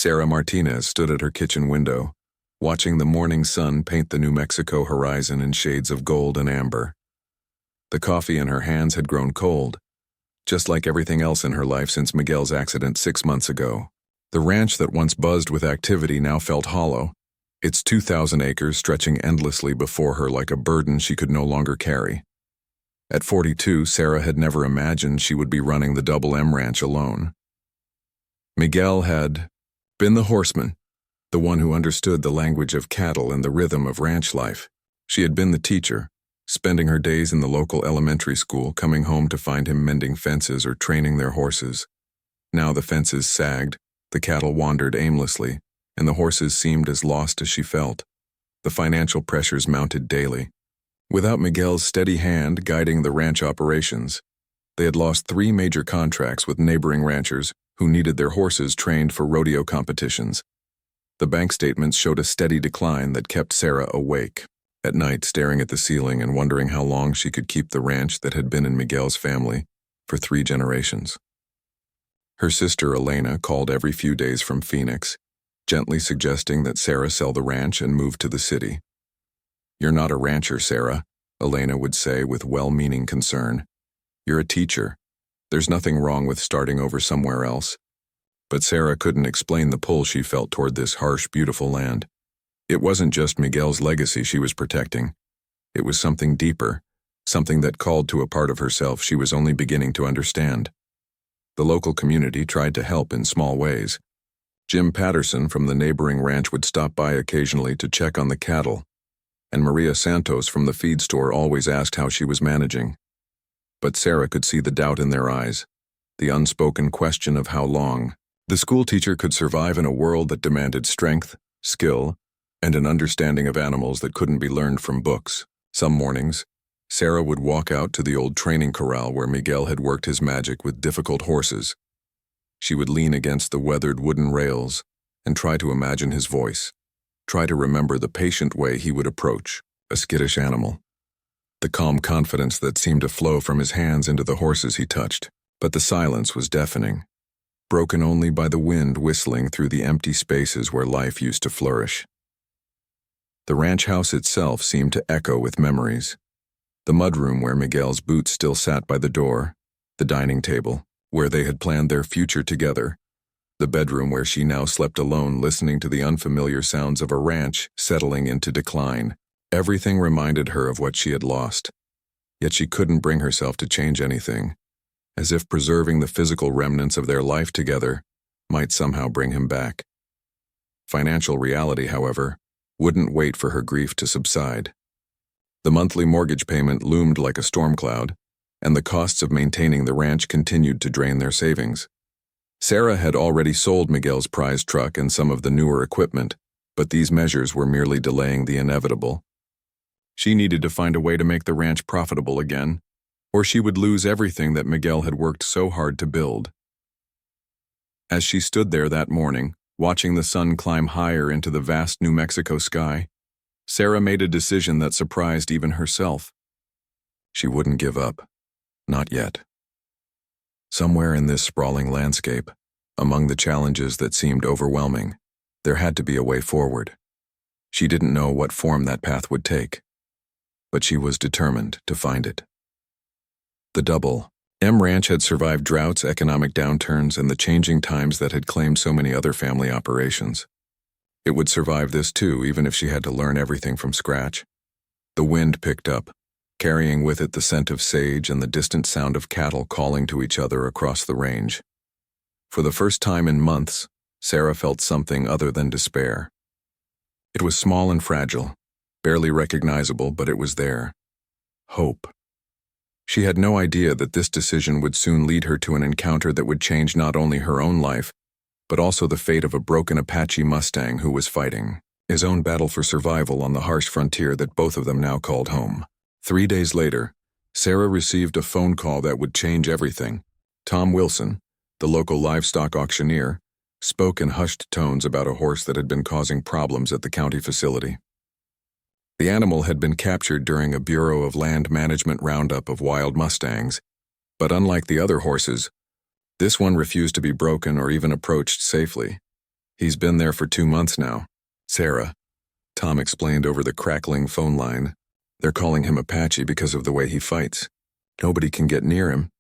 Sarah Martinez stood at her kitchen window, watching the morning sun paint the New Mexico horizon in shades of gold and amber. The coffee in her hands had grown cold, just like everything else in her life since Miguel's accident 6 months ago. The ranch that once buzzed with activity now felt hollow, its 2,000 acres stretching endlessly before her like a burden she could no longer carry. At 42, Sarah had never imagined she would be running the Double M Ranch alone. Miguel had been the horseman, the one who understood the language of cattle and the rhythm of ranch life. She had been the teacher, spending her days in the local elementary school, coming home to find him mending fences or training their horses. Now the fences sagged, the cattle wandered aimlessly, and the horses seemed as lost as she felt. The financial pressures mounted daily. Without Miguel's steady hand guiding the ranch operations, they had lost 3 major contracts with neighboring ranchers who needed their horses trained for rodeo competitions. The bank statements showed a steady decline that kept Sarah awake at night, staring at the ceiling and wondering how long she could keep the ranch that had been in Miguel's family for 3 generations. Her sister Elena called every few days from Phoenix, gently suggesting that Sarah sell the ranch and move to the city. "You're not a rancher, Sarah," Elena would say with well-meaning concern. "You're a teacher. There's nothing wrong with starting over somewhere else." But Sarah couldn't explain the pull she felt toward this harsh, beautiful land. It wasn't just Miguel's legacy she was protecting. It was something deeper, something that called to a part of herself she was only beginning to understand. The local community tried to help in small ways. Jim Patterson from the neighboring ranch would stop by occasionally to check on the cattle, and Maria Santos from the feed store always asked how she was managing. But Sarah could see the doubt in their eyes, the unspoken question of how long the schoolteacher could survive in a world that demanded strength, skill, and an understanding of animals that couldn't be learned from books. Some mornings, Sarah would walk out to the old training corral where Miguel had worked his magic with difficult horses. She would lean against the weathered wooden rails and try to imagine his voice, try to remember the patient way he would approach a skittish animal, the calm confidence that seemed to flow from his hands into the horses he touched. But the silence was deafening, broken only by the wind whistling through the empty spaces where life used to flourish. The ranch house itself seemed to echo with memories. The mudroom where Miguel's boots still sat by the door, the dining table where they had planned their future together, the bedroom where she now slept alone listening to the unfamiliar sounds of a ranch settling into decline. Everything reminded her of what she had lost, yet she couldn't bring herself to change anything, as if preserving the physical remnants of their life together might somehow bring him back. Financial reality, however, wouldn't wait for her grief to subside. The monthly mortgage payment loomed like a storm cloud, and the costs of maintaining the ranch continued to drain their savings. Sarah had already sold Miguel's prized truck and some of the newer equipment, but these measures were merely delaying the inevitable. She needed to find a way to make the ranch profitable again, or she would lose everything that Miguel had worked so hard to build. As she stood there that morning, watching the sun climb higher into the vast New Mexico sky, Sarah made a decision that surprised even herself. She wouldn't give up. Not yet. Somewhere in this sprawling landscape, among the challenges that seemed overwhelming, there had to be a way forward. She didn't know what form that path would take, but she was determined to find it. The Double M Ranch had survived droughts, economic downturns, and the changing times that had claimed so many other family operations. It would survive this too, even if she had to learn everything from scratch. The wind picked up, carrying with it the scent of sage and the distant sound of cattle calling to each other across the range. For the first time in months, Sarah felt something other than despair. It was small and fragile, barely recognizable, but it was there. Hope. She had no idea that this decision would soon lead her to an encounter that would change not only her own life, but also the fate of a broken Apache Mustang who was fighting his own battle for survival on the harsh frontier that both of them now called home. 3 days later, Sarah received a phone call that would change everything. Tom Wilson, the local livestock auctioneer, spoke in hushed tones about a horse that had been causing problems at the county facility. The animal had been captured during a Bureau of Land Management roundup of wild Mustangs, but unlike the other horses, this one refused to be broken or even approached safely. He's been there for 2 months now. Sarah, Tom explained over the crackling phone line. They're calling him Apache because of the way he fights. Nobody can get near him,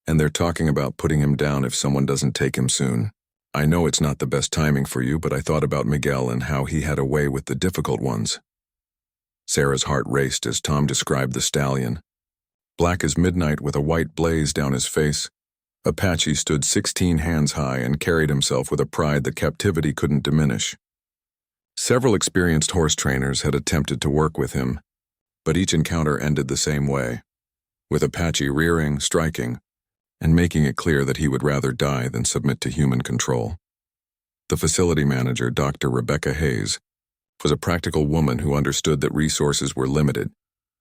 and they're talking about putting him down if someone doesn't take him soon. I know it's not the best timing for you, but I thought about Miguel and how he had a way with the difficult ones. Sarah's heart raced as Tom described the stallion. Black as midnight with a white blaze down his face, Apache stood 16 hands high and carried himself with a pride that captivity couldn't diminish. Several experienced horse trainers had attempted to work with him, but each encounter ended the same way, with Apache rearing, striking, and making it clear that he would rather die than submit to human control. The facility manager, Dr. Rebecca Hayes, was a practical woman who understood that resources were limited,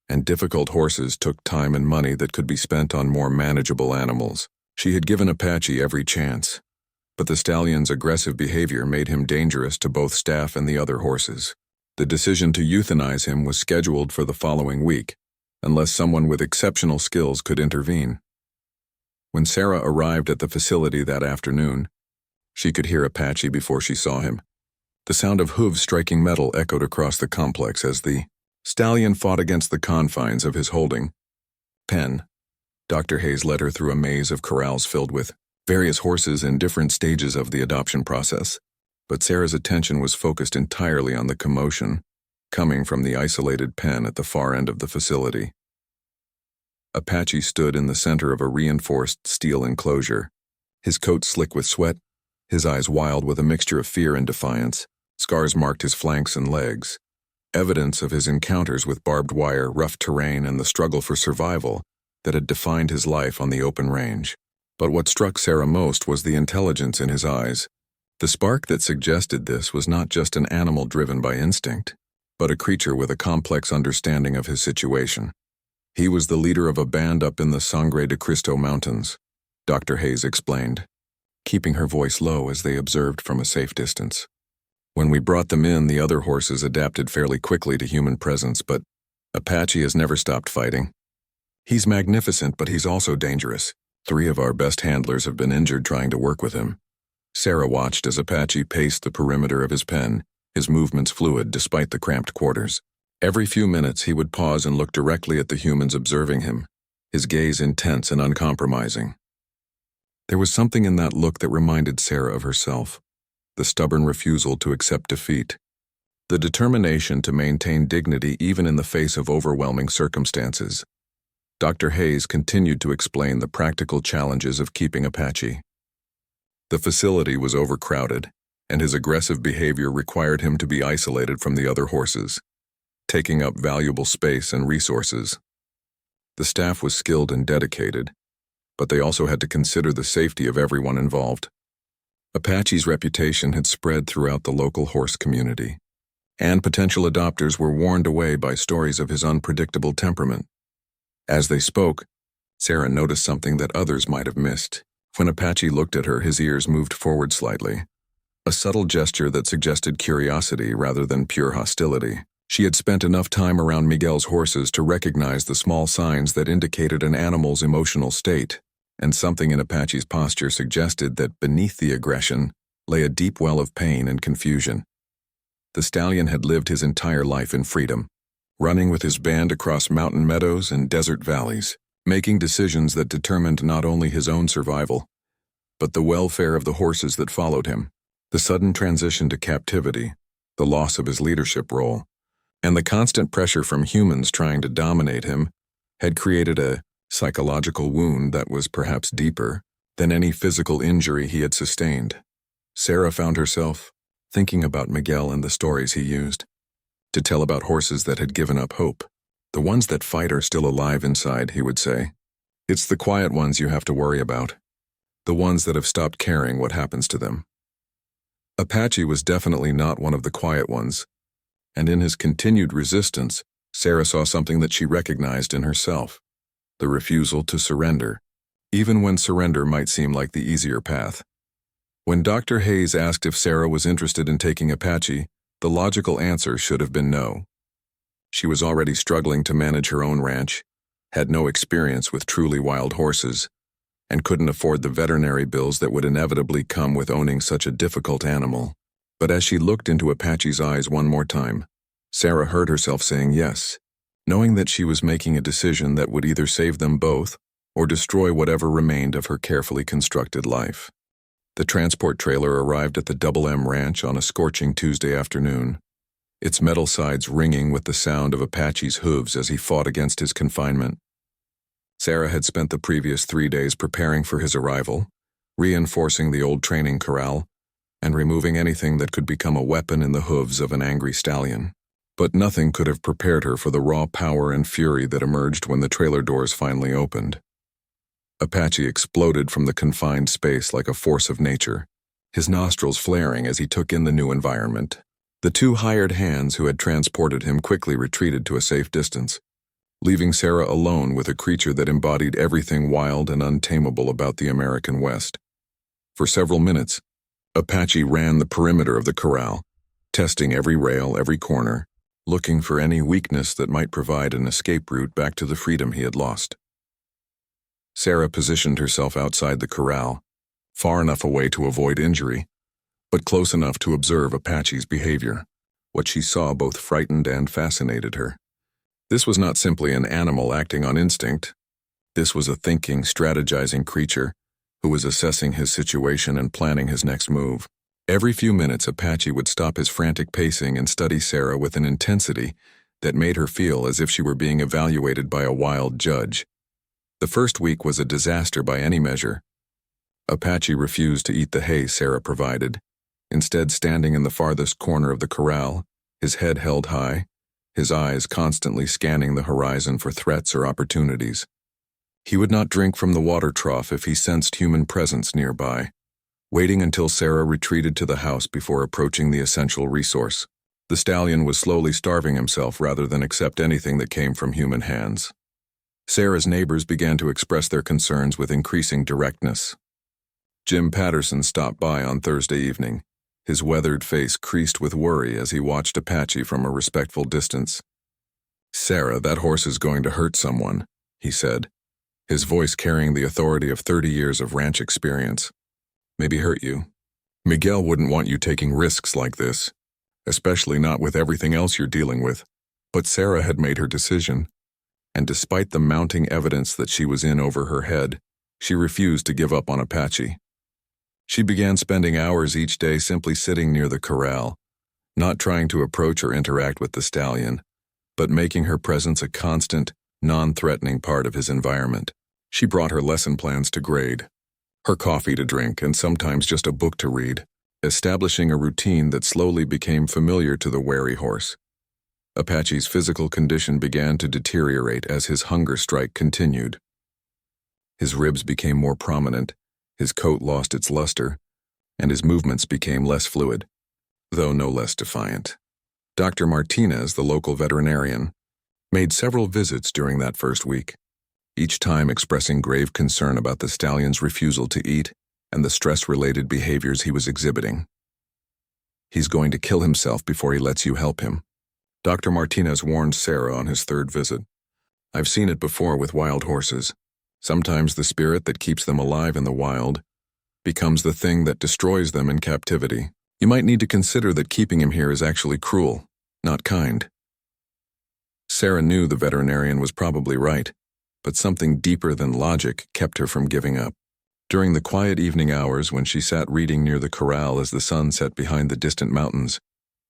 and difficult horses took time and money that could be spent on more manageable animals. She had given Apache every chance, but the stallion's aggressive behavior made him dangerous to both staff and the other horses. The decision to euthanize him was scheduled for the following week, unless someone with exceptional skills could intervene. When Sarah arrived at the facility that afternoon, she could hear Apache before she saw him. The sound of hooves striking metal echoed across the complex as the stallion fought against the confines of his holding pen. Dr. Hayes led her through a maze of corrals filled with various horses in different stages of the adoption process, but Sarah's attention was focused entirely on the commotion coming from the isolated pen at the far end of the facility. Apache stood in the center of a reinforced steel enclosure, his coat slick with sweat, his eyes wild with a mixture of fear and defiance. Scars marked his flanks and legs, evidence of his encounters with barbed wire, rough terrain, and the struggle for survival that had defined his life on the open range. But what struck Sarah most was the intelligence in his eyes. The spark that suggested this was not just an animal driven by instinct, but a creature with a complex understanding of his situation. He was the leader of a band up in the Sangre de Cristo Mountains, Dr. Hayes explained, keeping her voice low as they observed from a safe distance. When we brought them in, the other horses adapted fairly quickly to human presence, but Apache has never stopped fighting. He's magnificent, but he's also dangerous. 3 of our best handlers have been injured trying to work with him. Sarah watched as Apache paced the perimeter of his pen, his movements fluid despite the cramped quarters. Every few minutes he would pause and look directly at the humans observing him, his gaze intense and uncompromising. There was something in that look that reminded Sarah of herself. The stubborn refusal to accept defeat, the determination to maintain dignity even in the face of overwhelming circumstances. Dr. Hayes continued to explain the practical challenges of keeping Apache. The facility was overcrowded, and his aggressive behavior required him to be isolated from the other horses, taking up valuable space and resources. The staff was skilled and dedicated, but they also had to consider the safety of everyone involved. Apache's reputation had spread throughout the local horse community, and potential adopters were warned away by stories of his unpredictable temperament. As they spoke, Sarah noticed something that others might have missed. When Apache looked at her, his ears moved forward slightly, a subtle gesture that suggested curiosity rather than pure hostility. She had spent enough time around Miguel's horses to recognize the small signs that indicated an animal's emotional state, and something in Apache's posture suggested that beneath the aggression lay a deep well of pain and confusion. The stallion had lived his entire life in freedom, running with his band across mountain meadows and desert valleys, making decisions that determined not only his own survival, but the welfare of the horses that followed him. The sudden transition to captivity, the loss of his leadership role, and the constant pressure from humans trying to dominate him had created a psychological wound that was perhaps deeper than any physical injury he had sustained. Sarah found herself thinking about Miguel and the stories he used to tell about horses that had given up hope. The ones that fight are still alive inside, he would say. It's the quiet ones you have to worry about, the ones that have stopped caring what happens to them. Apache was definitely not one of the quiet ones, and in his continued resistance, Sarah saw something that she recognized in herself, the refusal to surrender, even when surrender might seem like the easier path. When Dr. Hayes asked if Sarah was interested in taking Apache, the logical answer should have been no. She was already struggling to manage her own ranch, had no experience with truly wild horses, and couldn't afford the veterinary bills that would inevitably come with owning such a difficult animal. But as she looked into Apache's eyes one more time, Sarah heard herself saying yes, knowing that she was making a decision that would either save them both or destroy whatever remained of her carefully constructed life. The transport trailer arrived at the Double M Ranch on a scorching Tuesday afternoon, its metal sides ringing with the sound of Apache's hooves as he fought against his confinement. Sarah had spent the previous 3 days preparing for his arrival, reinforcing the old training corral, and removing anything that could become a weapon in the hooves of an angry stallion. But nothing could have prepared her for the raw power and fury that emerged when the trailer doors finally opened. Apache exploded from the confined space like a force of nature, his nostrils flaring as he took in the new environment. The 2 hired hands who had transported him quickly retreated to a safe distance, leaving Sarah alone with a creature that embodied everything wild and untamable about the American West. For several minutes, Apache ran the perimeter of the corral, testing every rail, every corner, looking for any weakness that might provide an escape route back to the freedom he had lost. Sarah positioned herself outside the corral, far enough away to avoid injury, but close enough to observe Apache's behavior. What she saw both frightened and fascinated her. This was not simply an animal acting on instinct. This was a thinking, strategizing creature who was assessing his situation and planning his next move. Every few minutes, Apache would stop his frantic pacing and study Sarah with an intensity that made her feel as if she were being evaluated by a wild judge. The first week was a disaster by any measure. Apache refused to eat the hay Sarah provided, instead standing in the farthest corner of the corral, his head held high, his eyes constantly scanning the horizon for threats or opportunities. He would not drink from the water trough if he sensed human presence nearby, waiting until Sarah retreated to the house before approaching the essential resource. The stallion was slowly starving himself rather than accept anything that came from human hands. Sarah's neighbors began to express their concerns with increasing directness. Jim Patterson stopped by on Thursday evening, his weathered face creased with worry as he watched Apache from a respectful distance. "Sarah, that horse is going to hurt someone," he said, his voice carrying the authority of 30 years of ranch experience. "Maybe hurt you. Miguel wouldn't want you taking risks like this, especially not with everything else you're dealing with." But Sarah had made her decision, and despite the mounting evidence that she was in over her head, she refused to give up on Apache. She began spending hours each day simply sitting near the corral, not trying to approach or interact with the stallion, but making her presence a constant, non-threatening part of his environment. She brought her lesson plans to grade, her coffee to drink, and sometimes just a book to read, establishing a routine that slowly became familiar to the wary horse. Apache's physical condition began to deteriorate as his hunger strike continued. His ribs became more prominent, his coat lost its luster, and his movements became less fluid, though no less defiant. Dr. Martinez, the local veterinarian, made several visits during that first week, each time expressing grave concern about the stallion's refusal to eat and the stress-related behaviors he was exhibiting. "He's going to kill himself before he lets you help him," Dr. Martinez warned Sarah on his third visit. "I've seen it before with wild horses. Sometimes the spirit that keeps them alive in the wild becomes the thing that destroys them in captivity. You might need to consider that keeping him here is actually cruel, not kind." Sarah knew the veterinarian was probably right, but something deeper than logic kept her from giving up. During the quiet evening hours when she sat reading near the corral as the sun set behind the distant mountains,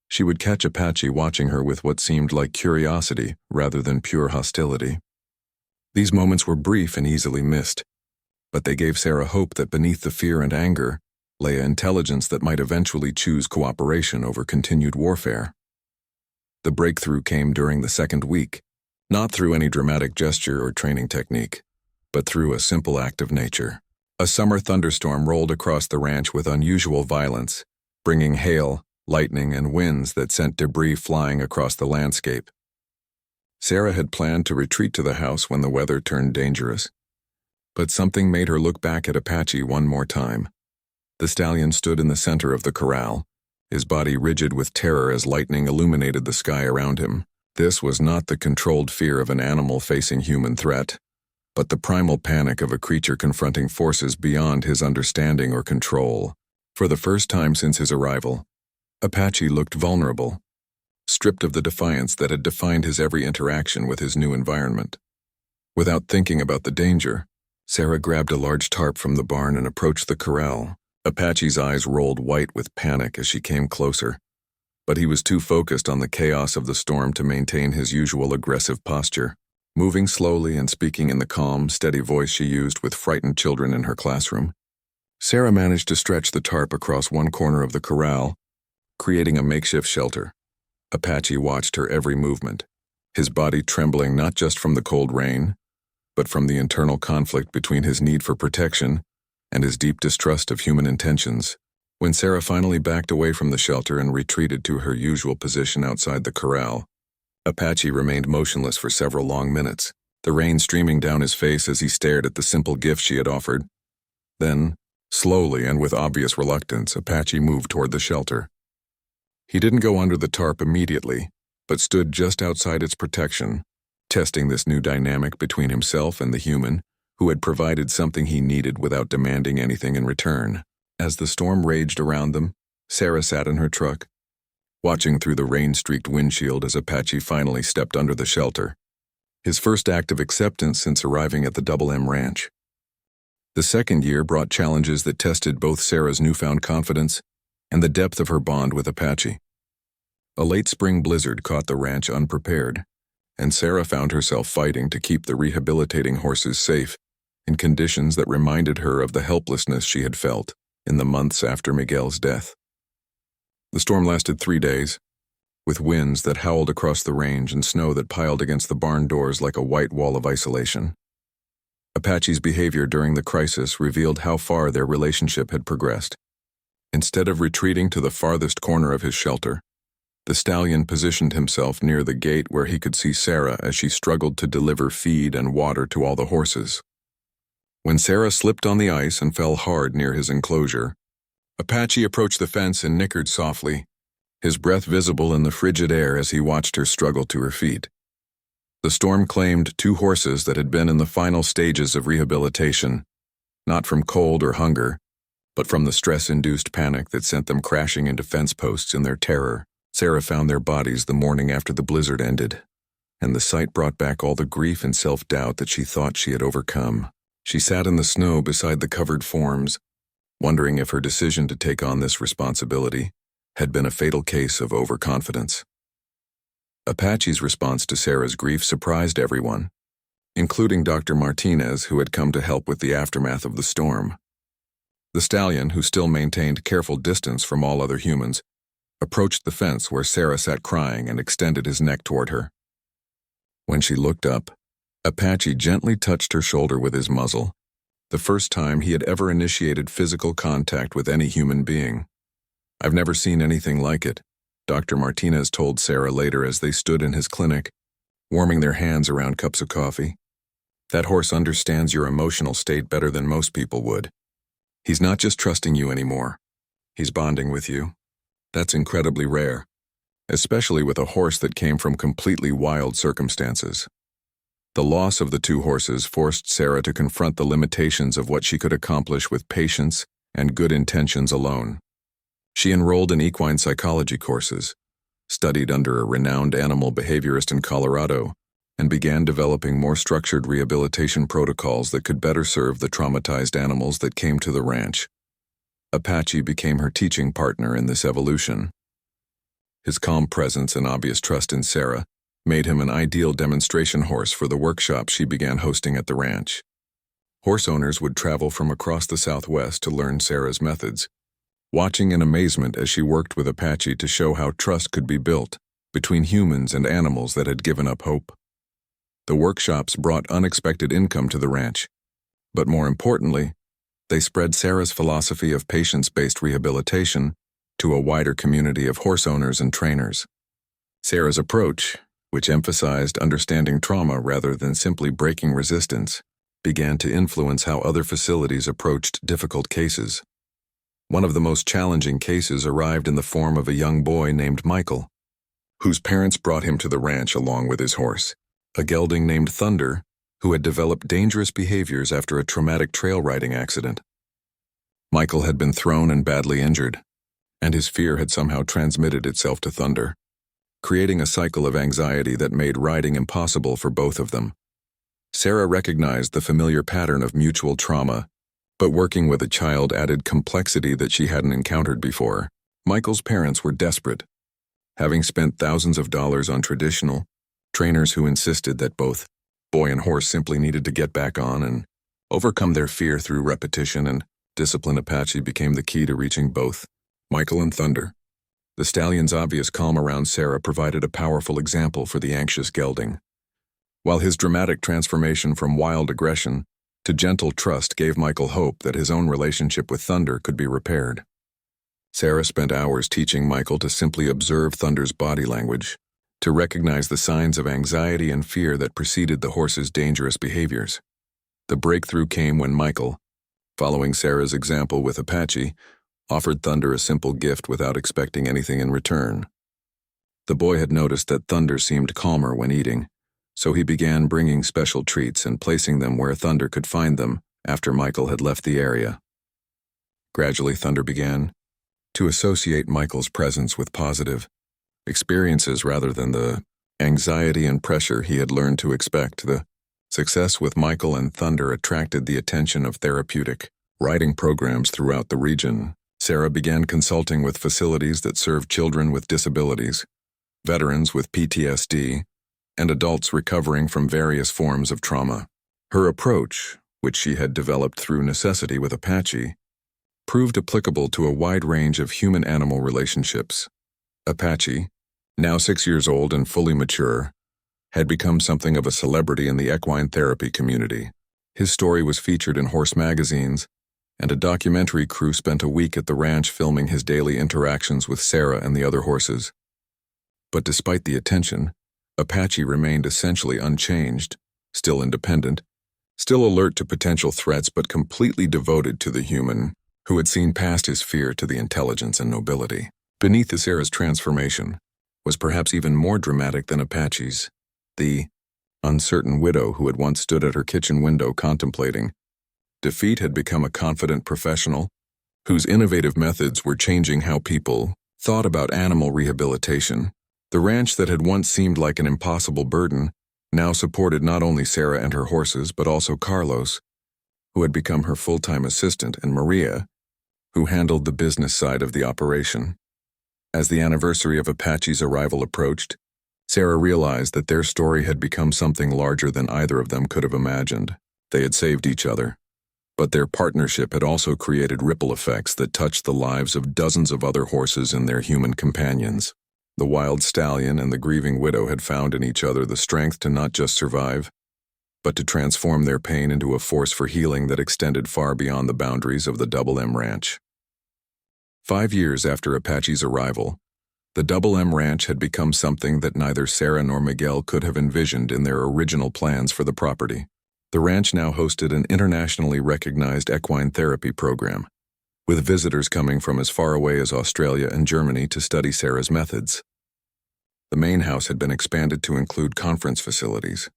she would catch Apache watching her with what seemed like curiosity rather than pure hostility. These moments were brief and easily missed, but they gave Sarah hope that beneath the fear and anger lay an intelligence that might eventually choose cooperation over continued warfare. The breakthrough came during the second week, not through any dramatic gesture or training technique, but through a simple act of nature. A summer thunderstorm rolled across the ranch with unusual violence, bringing hail, lightning, and winds that sent debris flying across the landscape. Sarah had planned to retreat to the house when the weather turned dangerous, but something made her look back at Apache one more time. The stallion stood in the center of the corral, his body rigid with terror as lightning illuminated the sky around him. This was not the controlled fear of an animal facing human threat, but the primal panic of a creature confronting forces beyond his understanding or control. For the first time since his arrival, Apache looked vulnerable, stripped of the defiance that had defined his every interaction with his new environment. Without thinking about the danger, Sarah grabbed a large tarp from the barn and approached the corral. Apache's eyes rolled white with panic as she came closer, but he was too focused on the chaos of the storm to maintain his usual aggressive posture. Moving slowly and speaking in the calm, steady voice she used with frightened children in her classroom, Sarah managed to stretch the tarp across one corner of the corral, creating a makeshift shelter. Apache watched her every movement, his body trembling not just from the cold rain, but from the internal conflict between his need for protection and his deep distrust of human intentions. When Sarah finally backed away from the shelter and retreated to her usual position outside the corral, Apache remained motionless for several long minutes, the rain streaming down his face as he stared at the simple gift she had offered. Then, slowly and with obvious reluctance, Apache moved toward the shelter. He didn't go under the tarp immediately, but stood just outside its protection, testing this new dynamic between himself and the human who had provided something he needed without demanding anything in return. As the storm raged around them, Sarah sat in her truck, watching through the rain-streaked windshield as Apache finally stepped under the shelter, his first act of acceptance since arriving at the Double M Ranch. The second year brought challenges that tested both Sarah's newfound confidence and the depth of her bond with Apache. A late spring blizzard caught the ranch unprepared, and Sarah found herself fighting to keep the rehabilitating horses safe in conditions that reminded her of the helplessness she had felt in the months after Miguel's death. The storm lasted 3 days, with winds that howled across the range and snow that piled against the barn doors like a white wall of isolation. Apache's behavior during the crisis revealed how far their relationship had progressed. Instead of retreating to the farthest corner of his shelter, the stallion positioned himself near the gate where he could see Sarah as she struggled to deliver feed and water to all the horses. When Sarah slipped on the ice and fell hard near his enclosure, Apache approached the fence and nickered softly, his breath visible in the frigid air as he watched her struggle to her feet. The storm claimed 2 horses that had been in the final stages of rehabilitation, not from cold or hunger, but from the stress-induced panic that sent them crashing into fence posts in their terror. Sarah found their bodies the morning after the blizzard ended, and the sight brought back all the grief and self-doubt that she thought she had overcome. She sat in the snow beside the covered forms, wondering if her decision to take on this responsibility had been a fatal case of overconfidence. Apache's response to Sarah's grief surprised everyone, including Dr. Martinez, who had come to help with the aftermath of the storm. The stallion, who still maintained careful distance from all other humans, approached the fence where Sarah sat crying and extended his neck toward her. When she looked up, Apache gently touched her shoulder with his muzzle, the first time he had ever initiated physical contact with any human being. "I've never seen anything like it," Dr. Martinez told Sarah later as they stood in his clinic, warming their hands around cups of coffee. "That horse understands your emotional state better than most people would. He's not just trusting you anymore. He's bonding with you. That's incredibly rare, especially with a horse that came from completely wild circumstances." The loss of the 2 horses forced Sarah to confront the limitations of what she could accomplish with patience and good intentions alone. She enrolled in equine psychology courses, studied under a renowned animal behaviorist in Colorado, and began developing more structured rehabilitation protocols that could better serve the traumatized animals that came to the ranch. Apache became her teaching partner in this evolution. His calm presence and obvious trust in Sarah made him an ideal demonstration horse for the workshops she began hosting at the ranch. Horse owners would travel from across the Southwest to learn Sarah's methods, watching in amazement as she worked with Apache to show how trust could be built between humans and animals that had given up hope. The workshops brought unexpected income to the ranch, but more importantly, they spread Sarah's philosophy of patience-based rehabilitation to a wider community of horse owners and trainers. Sarah's approach, which emphasized understanding trauma rather than simply breaking resistance, began to influence how other facilities approached difficult cases. One of the most challenging cases arrived in the form of a young boy named Michael, whose parents brought him to the ranch along with his horse, a gelding named Thunder, who had developed dangerous behaviors after a traumatic trail riding accident. Michael had been thrown and badly injured, and his fear had somehow transmitted itself to Thunder, creating a cycle of anxiety that made riding impossible for both of them. Sarah recognized the familiar pattern of mutual trauma, but working with a child added complexity that she hadn't encountered before. Michael's parents were desperate, having spent thousands of dollars on traditional trainers who insisted that both boy and horse simply needed to get back on and overcome their fear through repetition, and discipline. Apache became the key to reaching both Michael and Thunder. The stallion's obvious calm around Sarah provided a powerful example for the anxious gelding, while his dramatic transformation from wild aggression to gentle trust gave Michael hope that his own relationship with Thunder could be repaired. Sarah spent hours teaching Michael to simply observe Thunder's body language, to recognize the signs of anxiety and fear that preceded the horse's dangerous behaviors. The breakthrough came when Michael, following Sarah's example with Apache, offered Thunder a simple gift without expecting anything in return. The boy had noticed that Thunder seemed calmer when eating, so he began bringing special treats and placing them where Thunder could find them after Michael had left the area. Gradually, Thunder began to associate Michael's presence with positive experiences rather than the anxiety and pressure he had learned to expect. The success with Michael and Thunder attracted the attention of therapeutic riding programs throughout the region. Sarah began consulting with facilities that serve children with disabilities, veterans with PTSD, and adults recovering from various forms of trauma. Her approach, which she had developed through necessity with Apache, proved applicable to a wide range of human-animal relationships. Apache, now 6 years old and fully mature, had become something of a celebrity in the equine therapy community. His story was featured in horse magazines, and a documentary crew spent a week at the ranch filming his daily interactions with Sarah and the other horses. But despite the attention, Apache remained essentially unchanged, still independent, still alert to potential threats, but completely devoted to the human who had seen past his fear to the intelligence and nobility. Beneath the Sarah's transformation was perhaps even more dramatic than Apache's. The uncertain widow who had once stood at her kitchen window contemplating defeat had become a confident professional whose innovative methods were changing how people thought about animal rehabilitation. The ranch that had once seemed like an impossible burden now supported not only Sarah and her horses, but also Carlos, who had become her full-time assistant, and Maria, who handled the business side of the operation. As the anniversary of Apache's arrival approached, Sarah realized that their story had become something larger than either of them could have imagined. They had saved each other, but their partnership had also created ripple effects that touched the lives of dozens of other horses and their human companions. The wild stallion and the grieving widow had found in each other the strength to not just survive, but to transform their pain into a force for healing that extended far beyond the boundaries of the Double M Ranch. 5 years after Apache's arrival, the Double M Ranch had become something that neither Sarah nor Miguel could have envisioned in their original plans for the property. The ranch now hosted an internationally recognized equine therapy program, with visitors coming from as far away as Australia and Germany to study Sarah's methods. The main house had been expanded to include conference facilities,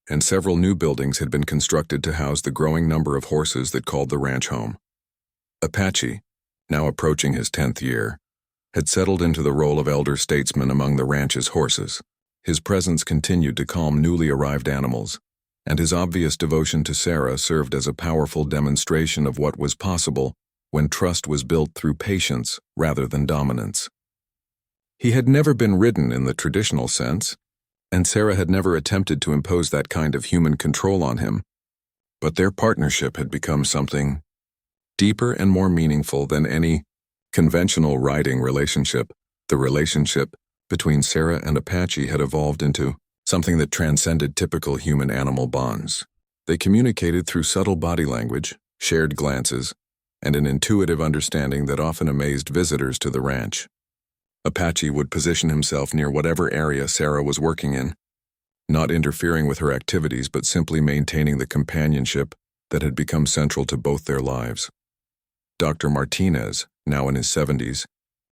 and several new buildings had been constructed to house the growing number of horses that called the ranch home. Apache, now approaching his 10th year, had settled into the role of elder statesman among the ranch's horses. His presence continued to calm newly arrived animals, and his obvious devotion to Sarah served as a powerful demonstration of what was possible when trust was built through patience rather than dominance. He had never been ridden in the traditional sense, and Sarah had never attempted to impose that kind of human control on him, but their partnership had become something deeper and more meaningful than any conventional riding relationship. The relationship between Sarah and Apache had evolved into something that transcended typical human-animal bonds. They communicated through subtle body language, shared glances, and an intuitive understanding that often amazed visitors to the ranch. Apache would position himself near whatever area Sarah was working in, not interfering with her activities but simply maintaining the companionship that had become central to both their lives. Dr. Martinez, now in his 70s,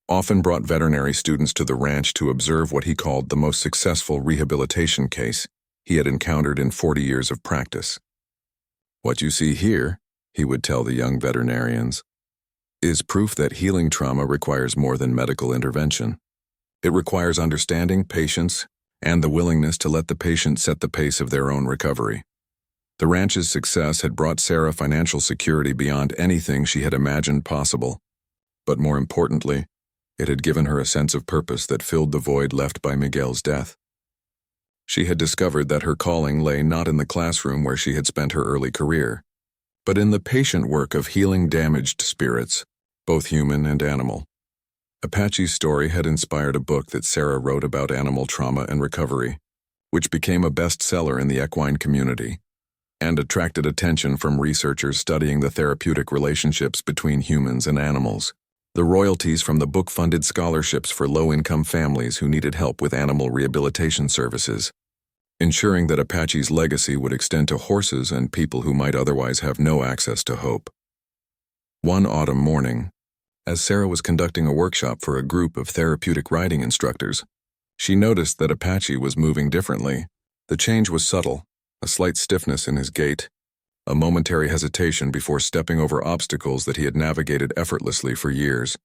often brought veterinary students to the ranch to observe what he called the most successful rehabilitation case he had encountered in 40 years of practice. "What you see here," he would tell the young veterinarians, is proof that healing trauma requires more than medical intervention. It requires understanding, patience, and the willingness to let the patient set the pace of their own recovery. The ranch's success had brought Sarah financial security beyond anything she had imagined possible. But more importantly, it had given her a sense of purpose that filled the void left by Miguel's death. She had discovered that her calling lay not in the classroom where she had spent her early career, but in the patient work of healing damaged spirits, both human and animal. Apache's story had inspired a book that Sarah wrote about animal trauma and recovery, which became a bestseller in the equine community, and attracted attention from researchers studying the therapeutic relationships between humans and animals. The royalties from the book funded scholarships for low-income families who needed help with animal rehabilitation services, ensuring that Apache's legacy would extend to horses and people who might otherwise have no access to hope. One autumn morning, as Sarah was conducting a workshop for a group of therapeutic riding instructors, she noticed that Apache was moving differently. The change was subtle, a slight stiffness in his gait, a momentary hesitation before stepping over obstacles that he had navigated effortlessly for years.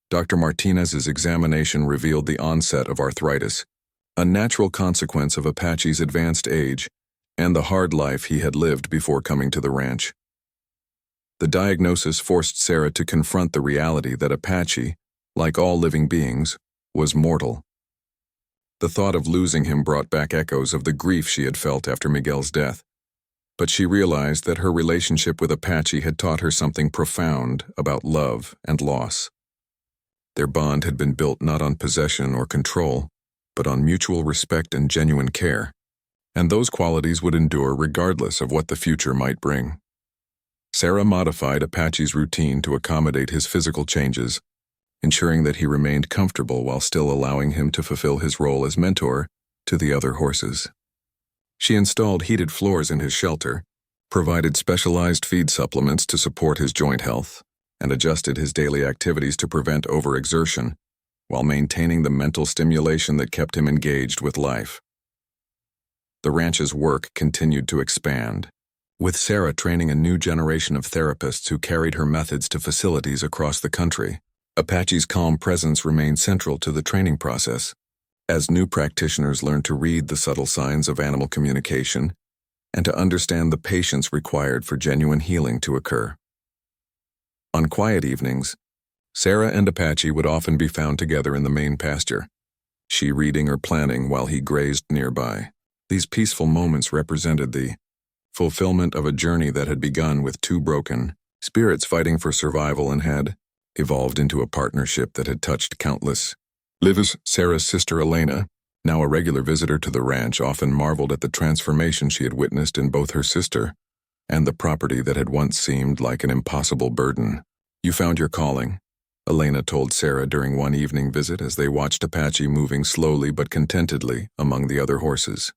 Dr. Martinez's examination revealed the onset of arthritis, a natural consequence of Apache's advanced age and the hard life he had lived before coming to the ranch. The diagnosis forced Sarah to confront the reality that Apache, like all living beings, was mortal. The thought of losing him brought back echoes of the grief she had felt after Miguel's death, but she realized that her relationship with Apache had taught her something profound about love and loss. Their bond had been built not on possession or control, but on mutual respect and genuine care, and those qualities would endure regardless of what the future might bring. Sarah modified Apache's routine to accommodate his physical changes, ensuring that he remained comfortable while still allowing him to fulfill his role as mentor to the other horses. She installed heated floors in his shelter, provided specialized feed supplements to support his joint health, and adjusted his daily activities to prevent overexertion, while maintaining the mental stimulation that kept him engaged with life. The ranch's work continued to expand, with Sarah training a new generation of therapists who carried her methods to facilities across the country. Apache's calm presence remained central to the training process, as new practitioners learned to read the subtle signs of animal communication and to understand the patience required for genuine healing to occur. On quiet evenings, Sarah and Apache would often be found together in the main pasture, she reading or planning while he grazed nearby. These peaceful moments represented the fulfillment of a journey that had begun with two broken spirits fighting for survival and had evolved into a partnership that had touched countless lives. Sarah's sister Elena, now a regular visitor to the ranch, often marveled at the transformation she had witnessed in both her sister and the property that had once seemed like an impossible burden. "You found your calling," Elena told Sarah during one evening visit as they watched Apache moving slowly but contentedly among the other horses.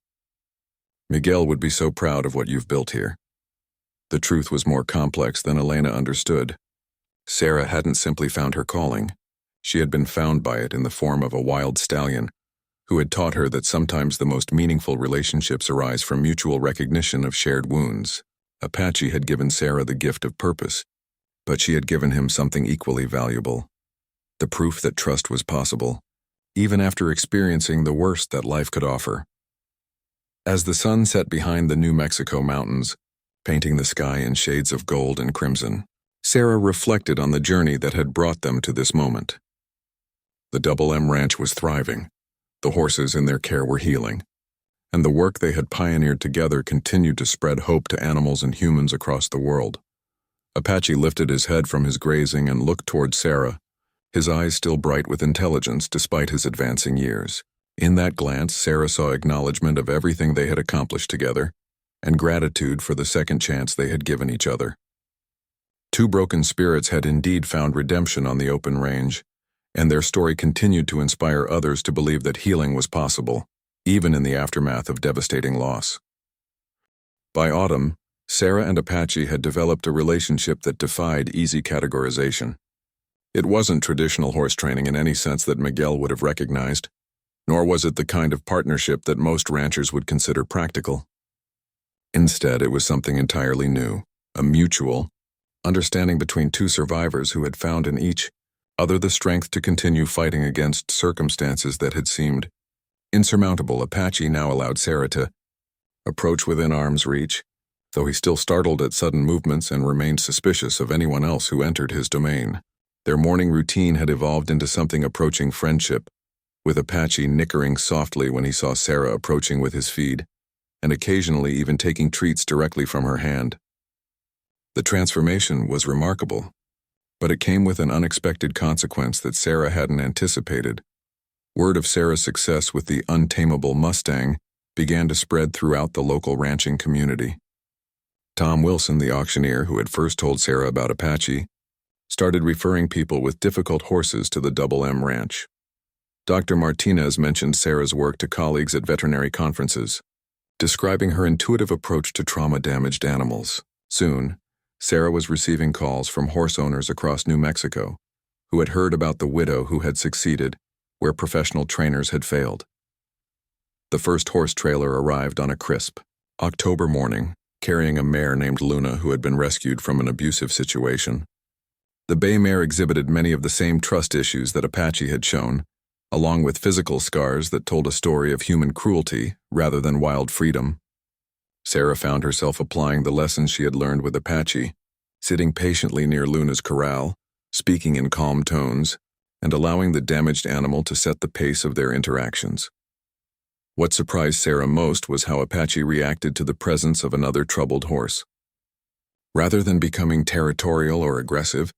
"Miguel would be so proud of what you've built here." The truth was more complex than Elena understood. Sarah hadn't simply found her calling. She had been found by it in the form of a wild stallion who had taught her that sometimes the most meaningful relationships arise from mutual recognition of shared wounds. Apache had given Sarah the gift of purpose, but she had given him something equally valuable: the proof that trust was possible, even after experiencing the worst that life could offer. As the sun set behind the New Mexico mountains, painting the sky in shades of gold and crimson, Sarah reflected on the journey that had brought them to this moment. The Double M Ranch was thriving, the horses in their care were healing, and the work they had pioneered together continued to spread hope to animals and humans across the world. Apache lifted his head from his grazing and looked toward Sarah, his eyes still bright with intelligence despite his advancing years. In that glance, Sarah saw acknowledgement of everything they had accomplished together, and gratitude for the second chance they had given each other. Two broken spirits had indeed found redemption on the open range, and their story continued to inspire others to believe that healing was possible, even in the aftermath of devastating loss. By autumn, Sarah and Apache had developed a relationship that defied easy categorization. It wasn't traditional horse training in any sense that Miguel would have recognized, nor was it the kind of partnership that most ranchers would consider practical. Instead, it was something entirely new, a mutual, understanding between two survivors who had found in each other the strength to continue fighting against circumstances that had seemed insurmountable. Apache now allowed Sarah to approach within arm's reach, though he still startled at sudden movements and remained suspicious of anyone else who entered his domain. Their morning routine had evolved into something approaching friendship, with Apache nickering softly when he saw Sarah approaching with his feed, and occasionally even taking treats directly from her hand. The transformation was remarkable, but it came with an unexpected consequence that Sarah hadn't anticipated. Word of Sarah's success with the untamable Mustang began to spread throughout the local ranching community. Tom Wilson, the auctioneer who had first told Sarah about Apache, started referring people with difficult horses to the Double M Ranch. Dr. Martinez mentioned Sarah's work to colleagues at veterinary conferences, describing her intuitive approach to trauma-damaged animals. Soon, Sarah was receiving calls from horse owners across New Mexico who had heard about the widow who had succeeded where professional trainers had failed. The first horse trailer arrived on a crisp October morning, carrying a mare named Luna who had been rescued from an abusive situation. The bay mare exhibited many of the same trust issues that Apache had shown, along with physical scars that told a story of human cruelty rather than wild freedom. Sarah found herself applying the lessons she had learned with Apache, sitting patiently near Luna's corral, speaking in calm tones, and allowing the damaged animal to set the pace of their interactions. What surprised Sarah most was how Apache reacted to the presence of another troubled horse. Rather than becoming territorial or aggressive,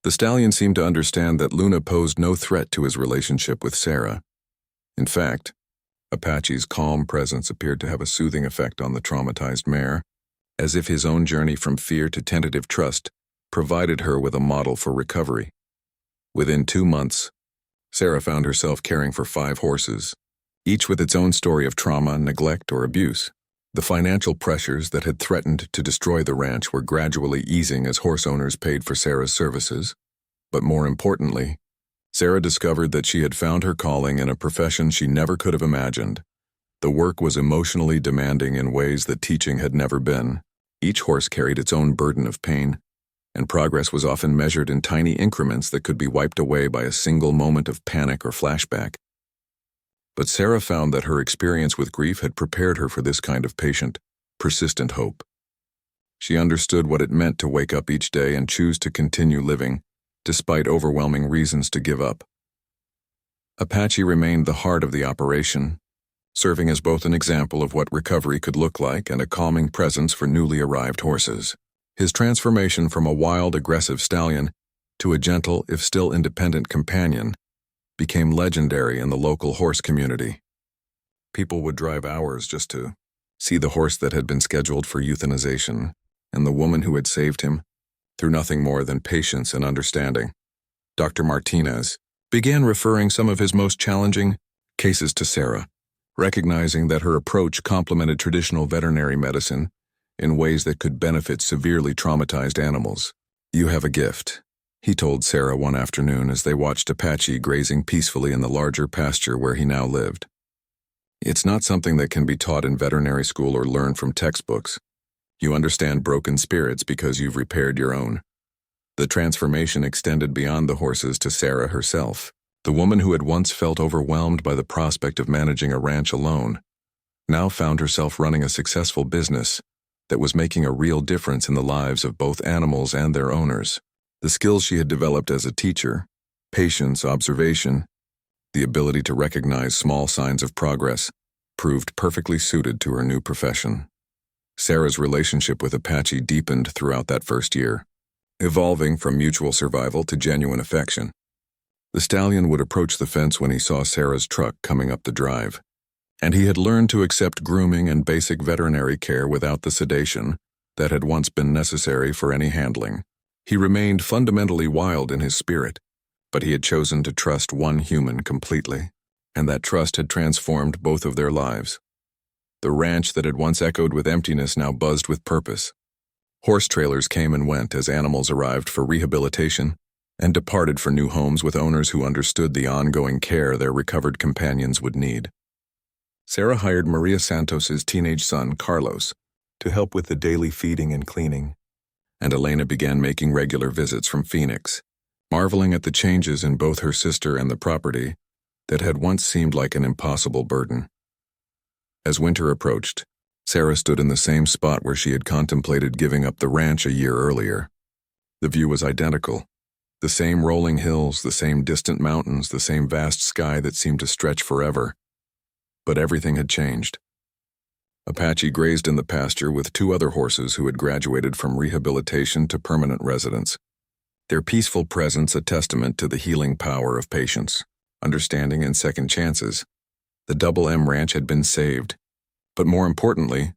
the stallion seemed to understand that Luna posed no threat to his relationship with Sarah. In fact, Apache's calm presence appeared to have a soothing effect on the traumatized mare, as if his own journey from fear to tentative trust provided her with a model for recovery. Within 2 months, Sarah found herself caring for 5 horses, each with its own story of trauma, neglect, or abuse. The financial pressures that had threatened to destroy the ranch were gradually easing as horse owners paid for Sarah's services. But more importantly, Sarah discovered that she had found her calling in a profession she never could have imagined. The work was emotionally demanding in ways that teaching had never been. Each horse carried its own burden of pain, and progress was often measured in tiny increments that could be wiped away by a single moment of panic or flashback. But Sarah found that her experience with grief had prepared her for this kind of patient, persistent hope. She understood what it meant to wake up each day and choose to continue living, despite overwhelming reasons to give up. Apache remained the heart of the operation, serving as both an example of what recovery could look like and a calming presence for newly arrived horses. His transformation from a wild, aggressive stallion to a gentle, if still independent companion became legendary in the local horse community. People would drive hours just to see the horse that had been scheduled for euthanization, and the woman who had saved him, through nothing more than patience and understanding. Dr. Martinez began referring some of his most challenging cases to Sarah, recognizing that her approach complemented traditional veterinary medicine in ways that could benefit severely traumatized animals. "You have a gift," he told Sarah one afternoon as they watched Apache grazing peacefully in the larger pasture where he now lived. "It's not something that can be taught in veterinary school or learned from textbooks. You understand broken spirits because you've repaired your own." The transformation extended beyond the horses to Sarah herself. The woman who had once felt overwhelmed by the prospect of managing a ranch alone now found herself running a successful business that was making a real difference in the lives of both animals and their owners. The skills she had developed as a teacher, patience, observation, the ability to recognize small signs of progress, proved perfectly suited to her new profession. Sarah's relationship with Apache deepened throughout that first year, evolving from mutual survival to genuine affection. The stallion would approach the fence when he saw Sarah's truck coming up the drive, and he had learned to accept grooming and basic veterinary care without the sedation that had once been necessary for any handling. He remained fundamentally wild in his spirit, but he had chosen to trust one human completely, and that trust had transformed both of their lives. The ranch that had once echoed with emptiness now buzzed with purpose. Horse trailers came and went as animals arrived for rehabilitation and departed for new homes with owners who understood the ongoing care their recovered companions would need. Sarah hired Maria Santos's teenage son, Carlos, to help with the daily feeding and cleaning, and Elena began making regular visits from Phoenix, marveling at the changes in both her sister and the property that had once seemed like an impossible burden. As winter approached, Sarah stood in the same spot where she had contemplated giving up the ranch a year earlier. The view was identical. The same rolling hills, the same distant mountains, the same vast sky that seemed to stretch forever. But everything had changed. Apache grazed in the pasture with 2 other horses who had graduated from rehabilitation to permanent residence. Their peaceful presence a testament to the healing power of patience, understanding, and second chances. The Double M Ranch had been saved. But more importantly,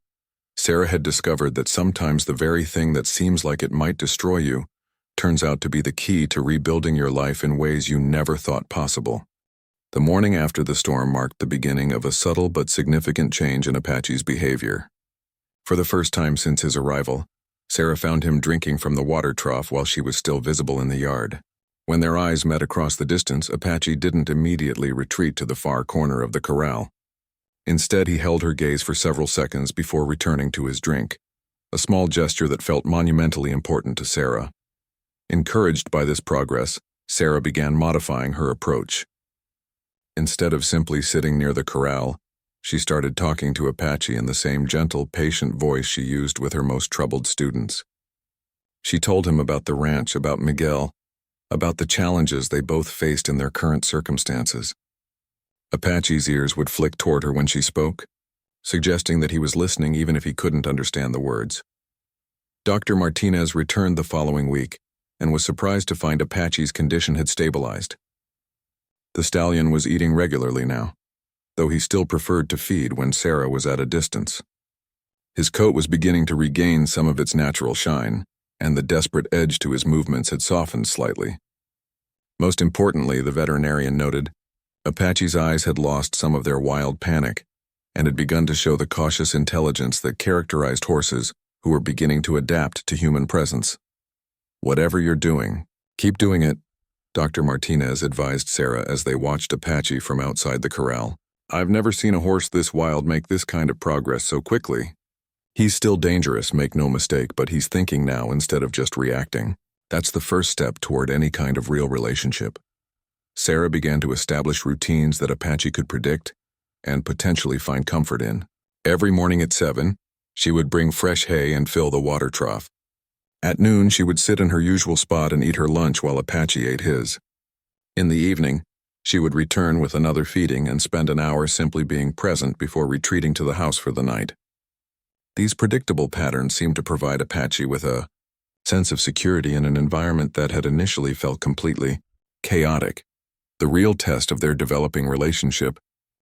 Sarah had discovered that sometimes the very thing that seems like it might destroy you turns out to be the key to rebuilding your life in ways you never thought possible. The morning after the storm marked the beginning of a subtle but significant change in Apache's behavior. For the first time since his arrival, Sarah found him drinking from the water trough while she was still visible in the yard. When their eyes met across the distance, Apache didn't immediately retreat to the far corner of the corral. Instead, he held her gaze for several seconds before returning to his drink, a small gesture that felt monumentally important to Sarah. Encouraged by this progress, Sarah began modifying her approach. Instead of simply sitting near the corral, she started talking to Apache in the same gentle, patient voice she used with her most troubled students. She told him about the ranch, about Miguel, about the challenges they both faced in their current circumstances. Apache's ears would flick toward her when she spoke, suggesting that he was listening even if he couldn't understand the words. Dr. Martinez returned the following week and was surprised to find Apache's condition had stabilized. The stallion was eating regularly now, though he still preferred to feed when Sarah was at a distance. His coat was beginning to regain some of its natural shine, and the desperate edge to his movements had softened slightly. Most importantly, the veterinarian noted, Apache's eyes had lost some of their wild panic and had begun to show the cautious intelligence that characterized horses who were beginning to adapt to human presence. "Whatever you're doing, keep doing it," Dr. Martinez advised Sarah as they watched Apache from outside the corral. "I've never seen a horse this wild make this kind of progress so quickly. He's still dangerous, make no mistake, but he's thinking now instead of just reacting. That's the first step toward any kind of real relationship." Sarah began to establish routines that Apache could predict and potentially find comfort in. Every morning at 7, she would bring fresh hay and fill the water trough. At noon, she would sit in her usual spot and eat her lunch while Apache ate his. In the evening, she would return with another feeding and spend an hour simply being present before retreating to the house for the night. These predictable patterns seemed to provide Apache with a sense of security in an environment that had initially felt completely chaotic. The real test of their developing relationship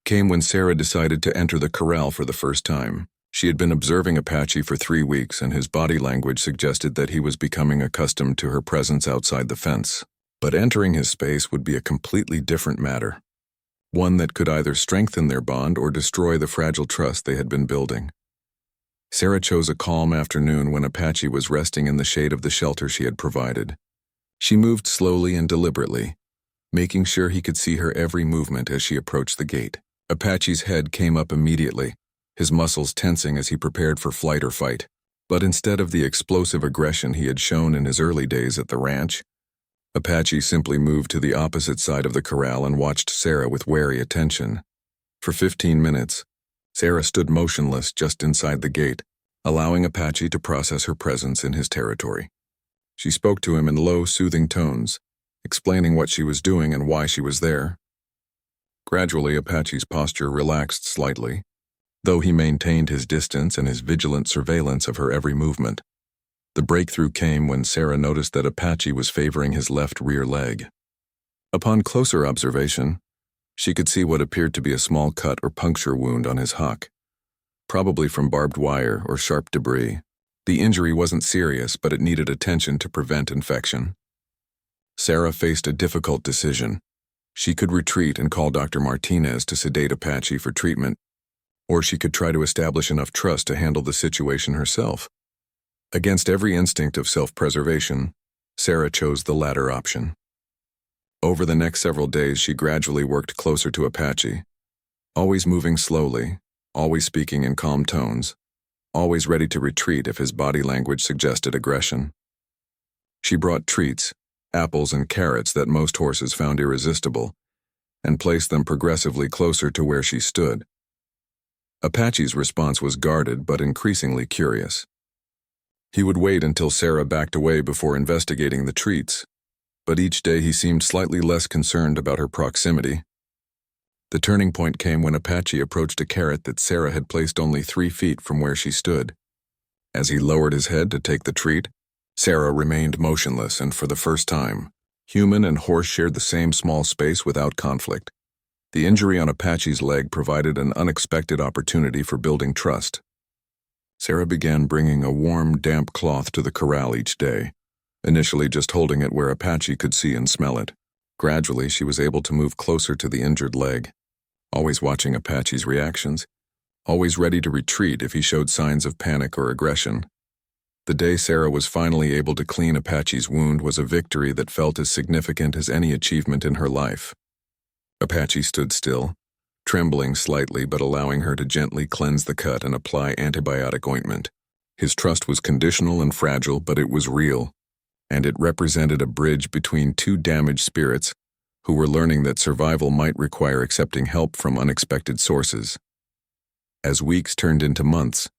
came when Sarah decided to enter the corral for the first time. She had been observing Apache for 3 weeks, and his body language suggested that he was becoming accustomed to her presence outside the fence. But entering his space would be a completely different matter, one that could either strengthen their bond or destroy the fragile trust they had been building. Sarah chose a calm afternoon when Apache was resting in the shade of the shelter she had provided. She moved slowly and deliberately, making sure he could see her every movement as she approached the gate. Apache's head came up immediately, his muscles tensing as he prepared for flight or fight. But instead of the explosive aggression he had shown in his early days at the ranch, Apache simply moved to the opposite side of the corral and watched Sarah with wary attention. For 15 minutes, Sarah stood motionless just inside the gate, allowing Apache to process her presence in his territory. She spoke to him in low, soothing tones, explaining what she was doing and why she was there. Gradually, Apache's posture relaxed slightly, though he maintained his distance and his vigilant surveillance of her every movement. The breakthrough came when Sarah noticed that Apache was favoring his left rear leg. Upon closer observation, she could see what appeared to be a small cut or puncture wound on his hock, probably from barbed wire or sharp debris. The injury wasn't serious, but it needed attention to prevent infection. Sarah faced a difficult decision. She could retreat and call Dr. Martinez to sedate Apache for treatment, or she could try to establish enough trust to handle the situation herself. Against every instinct of self-preservation, Sarah chose the latter option. Over the next several days, she gradually worked closer to Apache, always moving slowly, always speaking in calm tones, always ready to retreat if his body language suggested aggression. She brought treats, apples and carrots that most horses found irresistible, and placed them progressively closer to where she stood. Apache's response was guarded but increasingly curious. He would wait until Sarah backed away before investigating the treats, but each day he seemed slightly less concerned about her proximity. The turning point came when Apache approached a carrot that Sarah had placed only 3 feet from where she stood. As he lowered his head to take the treat, Sarah remained motionless, and for the first time, human and horse shared the same small space without conflict. The injury on Apache's leg provided an unexpected opportunity for building trust. Sarah began bringing a warm, damp cloth to the corral each day, initially just holding it where Apache could see and smell it. Gradually, she was able to move closer to the injured leg, always watching Apache's reactions, always ready to retreat if he showed signs of panic or aggression. The day Sarah was finally able to clean Apache's wound was a victory that felt as significant as any achievement in her life. Apache stood still, trembling slightly but allowing her to gently cleanse the cut and apply antibiotic ointment. His trust was conditional and fragile, but it was real, and it represented a bridge between 2 damaged spirits who were learning that survival might require accepting help from unexpected sources. As weeks turned into months,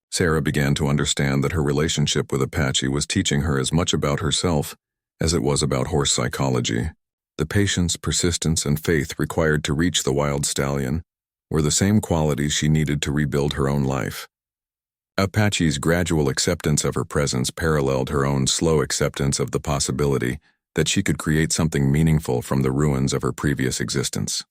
Sarah began to understand that her relationship with Apache was teaching her as much about herself as it was about horse psychology. The patience, persistence, and faith required to reach the wild stallion were the same qualities she needed to rebuild her own life. Apache's gradual acceptance of her presence paralleled her own slow acceptance of the possibility that she could create something meaningful from the ruins of her previous existence.